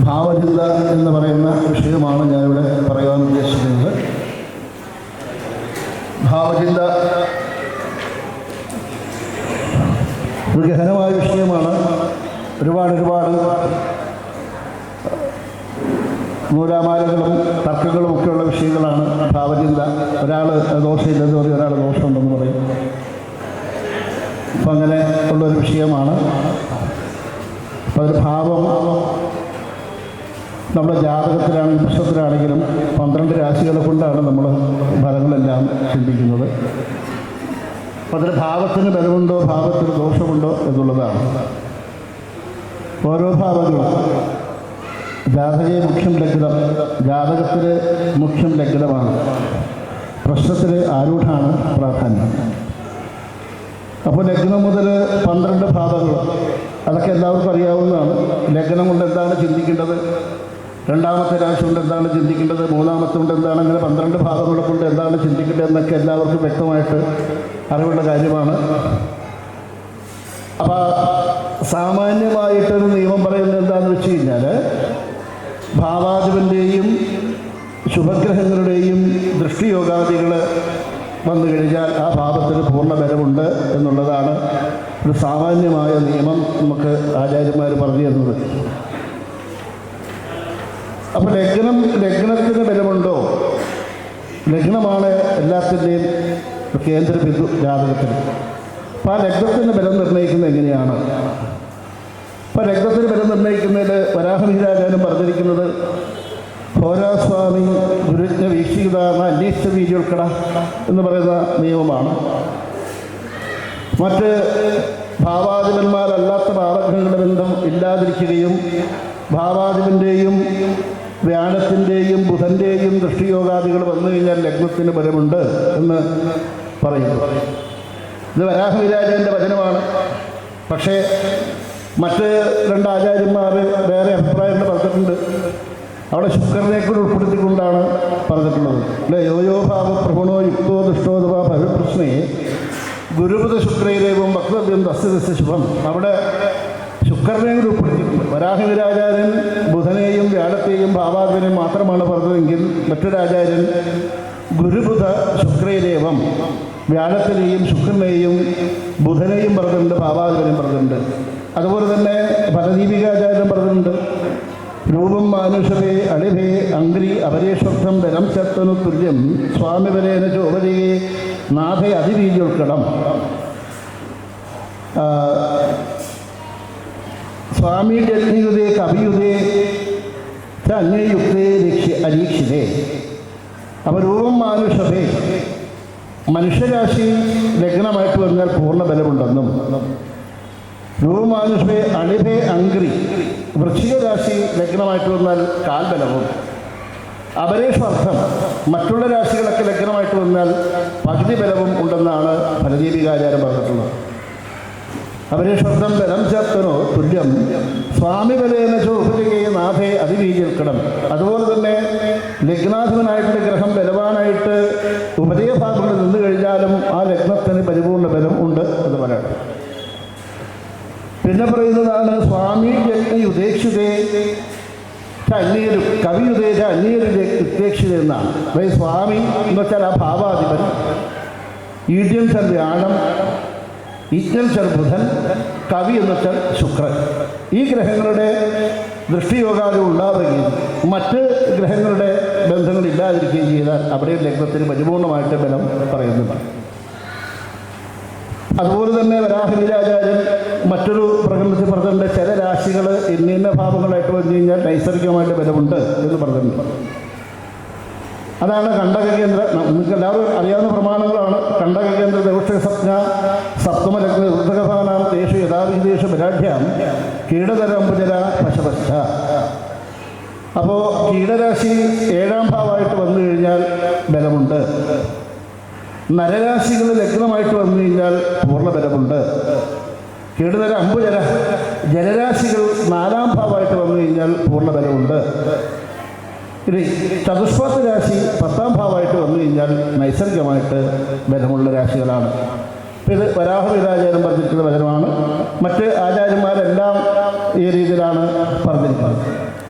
ഭാവചിന്ത എന്ന് പറയുന്ന വിഷയമാണ് ഞാനിവിടെ പറയാൻ ഉദ്ദേശിക്കുന്നത്. ഭാവചിന്ത ഒരു ഗഹനമായ വിഷയമാണ്. ഒരുപാട് നൂലാമാലകളും തർക്കങ്ങളും ഒക്കെയുള്ള വിഷയങ്ങളാണ് ഭാവചിന്ത. ഒരാൾ ദോഷമില്ലെന്ന് പറയും, ഒരാൾ ദോഷമുണ്ടെന്ന് പറയും. അപ്പം അങ്ങനെ ഉള്ളൊരു വിഷയമാണ്. അപ്പോൾ ഒരു ഭാവം നമ്മുടെ ജാതകത്തിലാണെങ്കിലും പുസ്തകത്തിലാണെങ്കിലും 12 രാശികളെ കൊണ്ടാണ് നമ്മൾ ഫലങ്ങളെല്ലാം ചിന്തിക്കുന്നത്. അപ്പോൾ അതിൽ ഭാവത്തിന് ബലമുണ്ടോ ഭാവത്തിന് ദോഷമുണ്ടോ എന്നുള്ളതാണ്. ഓരോ ഭാവങ്ങളും ജാതകീയ മുഖ്യം ലഗ്നം, ജാതകത്തിന് മുഖ്യം ലഗ്നമാണ്. പ്രശ്നത്തിന് ആരൂഢാണ് പ്രാധാന്യം. അപ്പോൾ ലഗ്നം മുതൽ 12 ഭാവങ്ങൾ, അതൊക്കെ എല്ലാവർക്കും അറിയാവുന്നതാണ്. ലഗ്നം കൊണ്ട് എന്താണ് ചിന്തിക്കേണ്ടത്, രണ്ടാമത്തെ രാശി കൊണ്ട് എന്താണ് ചിന്തിക്കേണ്ടത്, മൂന്നാമത്തെ കൊണ്ട് എന്താണ്, അങ്ങനെ 12 ഭാവങ്ങളെ കൊണ്ട് എന്താണ് ചിന്തിക്കേണ്ടത് എന്നൊക്കെ എല്ലാവർക്കും വ്യക്തമായിട്ട് അറിവുള്ള കാര്യമാണ്. അപ്പോൾ സാമാന്യമായിട്ടൊരു നിയമം പറയുന്നത് എന്താണെന്ന് വെച്ച് കഴിഞ്ഞാൽ, ഭാവാധിപൻ്റെയും ശുഭഗ്രഹങ്ങളുടെയും ദൃഷ്ടിയോഗാദികൾ വന്നു കഴിഞ്ഞാൽ ആ ഭാവത്തിന് പൂർണ്ണ ബലമുണ്ട് എന്നുള്ളതാണ് ഒരു സാമാന്യമായ നിയമം നമുക്ക് ആചാര്യന്മാർ പറഞ്ഞു തരുന്നത്. അപ്പോൾ ലഗ്നത്തിന് ബലമുണ്ടോ? ലഗ്നമാണ് എല്ലാത്തിൻ്റെയും കേന്ദ്ര ബിന്ദു ജാതകത്തിന്. അപ്പോൾ ആ ലഗ്നത്തിൻ്റെ ബലം നിർണ്ണയിക്കുന്നത് എങ്ങനെയാണ്? അപ്പോൾ ലഗ്നത്തിന് ബലം നിർണ്ണയിക്കുന്നതിൽ വരാഹമിഹിരാജാനും പറഞ്ഞിരിക്കുന്നത് ഹോരാസ്വാമി ഗുരുജ്ഞ വീക്ഷിത അന്വേഷിച്ച വീതി ഉൾക്കട എന്ന് പറയുന്ന നിയമമാണ്. മറ്റ് ഭാവാധിപന്മാരല്ലാത്ത ഭാവഗ്രഹങ്ങളുടെ ബന്ധം ഇല്ലാതിരിക്കുകയും ഭാവാധിപൻ്റെയും വ്യാഴത്തിൻ്റെയും ബുധൻ്റെയും ദൃഷ്ടിയോഗാദികൾ വന്നു കഴിഞ്ഞാൽ ലഗ്നത്തിന് ബലമുണ്ട് എന്ന് പറയുന്നു. ഇത് വരാഹവിരാജൻ്റെ വചനമാണ്. പക്ഷേ മറ്റ് 2 ആചാര്യന്മാർ വേറെ അഭിപ്രായങ്ങൾ പറഞ്ഞിട്ടുണ്ട്. അവിടെ ശുക്രനെ കൂടെ ഉൾപ്പെടുത്തിക്കൊണ്ടാണ് പറഞ്ഞിട്ടുള്ളത്. അല്ലെ, യോയോ ഭാവ പ്രഭുണോ യുക്തോ ദുഷ്ടോധവ ഭവിപ്രശ്നേ ഗുരുബുധ ശുക്രൈരേവം വക്തവ്യം തസ്യ ശുഭം. അവിടെ ശുക്രനെ കൂടെ ഉൾപ്പെടുത്തിയിട്ടുണ്ട്. വരാഹവിരാചാര്യൻ ബുധനെയും വ്യാഴത്തെയും ഭാവാധിപനെയും മാത്രമാണ് പറഞ്ഞതെങ്കിൽ മറ്റൊരാചാര്യൻ ഗുരുബുധ ശുക്രൈരേവം വ്യാഴത്തിനെയും ശുക്രനെയും ബുധനെയും പറഞ്ഞിട്ടുണ്ട്, ഭാവാധിപനെയും പറഞ്ഞിട്ടുണ്ട്. അതുപോലെ തന്നെ ഫലദീപികാചാര്യൻ പറഞ്ഞിട്ടുണ്ട്, രൂപം മാനുഷവേ അളിഭേ അംഗ്രി അപരേശ്വർത്ഥം ബലം ചത്തനു തുല്യം സ്വാമിവരേന ചോപരിയെ നാഥേ അതിരീജുൾക്കടം. സ്വാമി ജഗ്നിയുതേ കവിയുതേ അന്യയുക്തേ അരീക്ഷിതേ. അപ്പോൾ രൂപം മാനുഷവേ മനുഷ്യരാശി ലഗ്നമായിട്ട് വന്നാൽ പൂർണ്ണ ബലമുണ്ടെന്നും, രൂപമാനുഷേ അളിഭേ അംഗ്രി വൃശ്ചിക രാശി ലഗ്നമായിട്ട് വന്നാൽ കാൽബലവും, അപരേഷ്വർത്ഥം മറ്റുള്ള രാശികളൊക്കെ ലഗ്നമായിട്ട് വന്നാൽ പകുതി ബലവും ഉണ്ടെന്നാണ് ഫലദീപികാചാരം പറഞ്ഞിട്ടുള്ളത്. അപരേഷ്വർത്ഥം ബലം ചേർത്തനോ തുല്യം സ്വാമി ബലേന ചോപരികയെ നാഥേ അതിവീജിൽക്കണം. അതുപോലെ തന്നെ ലഗ്നാധിപനായിട്ടുള്ള ഗ്രഹം ബലവാനായിട്ട് ഉപദയഭാഗങ്ങളിൽ നിന്ന് കഴിഞ്ഞാലും ആ ലഗ്നത്തിന് പരിപൂർണ്ണ ബലം ഉണ്ട് എന്ന് പറയാം. പിന്നെ പറയുന്നതാണ് സ്വാമി യജ്ഞയുദേക്ഷിതേ അന്യരും കവിയുദേജ അന്യരും ഉദ്ദേശിത എന്നാണ്. അതായത് സ്വാമി എന്ന് വെച്ചാൽ ആ ഭാവാധിപൻ, ഈഡ്യം ചൽ വ്യാഴം, യജ്ഞം ചൽ ബുധൻ, കവി എന്ന് വെച്ചാൽ ശുക്രൻ. ഈ ഗ്രഹങ്ങളുടെ ദൃഷ്ടിയോഗാദി ഉണ്ടാവുകയും മറ്റ് ഗ്രഹങ്ങളുടെ ബന്ധങ്ങൾ ഇല്ലാതിരിക്കുകയും ചെയ്താൽ അവിടെ ലഗ്നത്തിന് പരിപൂർണമായിട്ട് ബലം പറയുന്നതാണ്. അതുപോലെ തന്നെ വരാഹവിരാചാര്യൻ മറ്റൊരു പ്രകടനത്തിൽ പറഞ്ഞിട്ടുണ്ട്, ചില രാശികൾ ഇന്ന ഭാവങ്ങളായിട്ട് വന്നു കഴിഞ്ഞാൽ നൈസർഗികമായിട്ട് ബലമുണ്ട് എന്ന് പറഞ്ഞിട്ടുണ്ട്. അതാണ് കണ്ടകകേന്ദ്ര, നിങ്ങൾക്ക് എല്ലാവരും അറിയാവുന്ന പ്രമാണങ്ങളാണ്. കണ്ടകകേന്ദ്ര ദൗഷ്ടസപ്ന സപ്തമലഗ്ന വൃദ്ധകഭാനാം തേഷു യഥാവിധേഷു ബലാഢ്യാം കീടതരംബുജര പശപശ്ച. അപ്പോൾ കീടരാശി 7ാം ഭാവമായിട്ട് വന്നു കഴിഞ്ഞാൽ ബലമുണ്ട്. നരരാശികൾ ലഗ്നമായിട്ട് വന്നു കഴിഞ്ഞാൽ പൂർണ്ണ ബലമുണ്ട്. കീടുതര അമ്പുജര ജലരാശികൾ 4ാം ഭാവമായിട്ട് വന്നു കഴിഞ്ഞാൽ പൂർണ്ണ ബലമുണ്ട്. ഇനി ചതുഷ്പത്ത് രാശി 10ാം ഭാവമായിട്ട് വന്നു കഴിഞ്ഞാൽ നൈസർഗികമായിട്ട് ബലമുള്ള രാശികളാണ്. ഇത് വരാഹവിരാചാര്യം പറഞ്ഞിരിക്കുന്ന വചനമാണ്. മറ്റ് ആചാര്യന്മാരെല്ലാം ഈ രീതിയിലാണ് പറഞ്ഞിരിക്കുന്നത്.